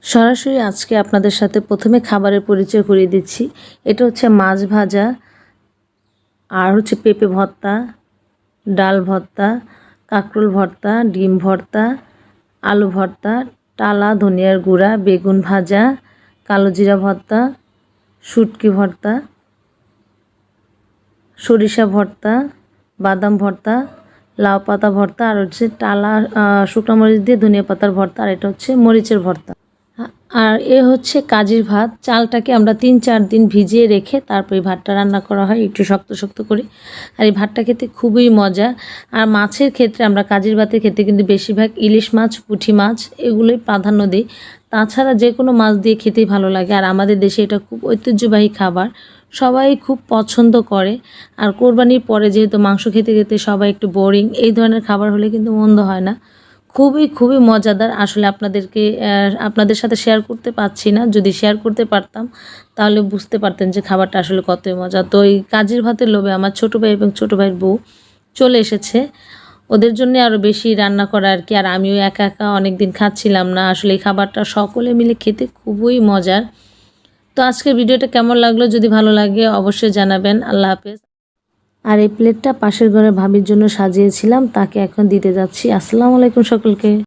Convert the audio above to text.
সরাসরি আজকে আপনাদের সাথে প্রথমে খাবারের পরিচয় করিয়ে দিচ্ছি। এটা হচ্ছে মাছ ভাজা, আর হচ্ছে পেঁপে ভর্তা, ডাল ভর্তা, কাঁকরোল ভর্তা, ডিম ভর্তা, আলু ভর্তা, টালা ধনিয়ার গুঁড়া, বেগুন ভাজা, কালো জিরা ভর্তা, শুটকি ভর্তা, সরিষা ভর্তা, বাদাম ভর্তা, লাউ পাতা ভর্তা, আর হচ্ছে টালা শুকনো মরিচ দিয়ে ধনিয়া পাতার ভর্তা, আর এটা হচ্ছে মরিচের ভর্তা। আর এ হচ্ছে কাজির ভাত। চালটাকে আমরা ৩-৪ দিন ভিজিয়ে রেখে তারপর এই ভাতটা রান্না করা হয় একটু শক্ত শক্ত করে। আর এই ভাতটা খেতে খুবই মজা। আর মাছের ক্ষেত্রে আমরা কাজির ভাতের ক্ষেত্রে কিন্তু বেশিরভাগ ইলিশ মাছ, পুঁটি মাছ এগুলোই প্রাধান্য দিই। তাছাড়া যে কোনো মাছ দিয়ে খেতেই ভালো লাগে। আর আমাদের দেশে এটা খুব ঐতিহ্যবাহী খাবার, সবাই খুব পছন্দ করে। আর কোরবানির পরে যেহেতু মাংস খেতে খেতে সবাই একটু বোরিং, এই ধরনের খাবার হলে কিন্তু মন্দ হয় না। খুবই মজাদার। আসলে আপনাদের সাথে শেয়ার করতে পারছি না। যদি শেয়ার করতে পারতাম তাহলে বুঝতে পারতেন যে খাবারটা আসলে কতই মজা। তো এই কাজির ভাতের লোভে আমার ছোটো ভাই এবং ছোটো ভাইয়ের বউ চলে এসেছে। ওদের জন্যে আরও বেশি রান্না করা আর কি। আর আমিও একা অনেক দিন খাচ্ছিলাম না। আসলে এই খাবারটা সকলে মিলে খেতে খুবই মজার। তো আজকের ভিডিওটা কেমন লাগলো, যদি ভালো লাগে অবশ্যই জানাবেন। আল্লাহ হাফেজ। আর এই প্লেটটা পাশের ঘরে ভাবির জন্য সাজিয়েছিলাম, তাকে এখন দিতে যাচ্ছি। আসসালামু আলাইকুম সকলকে।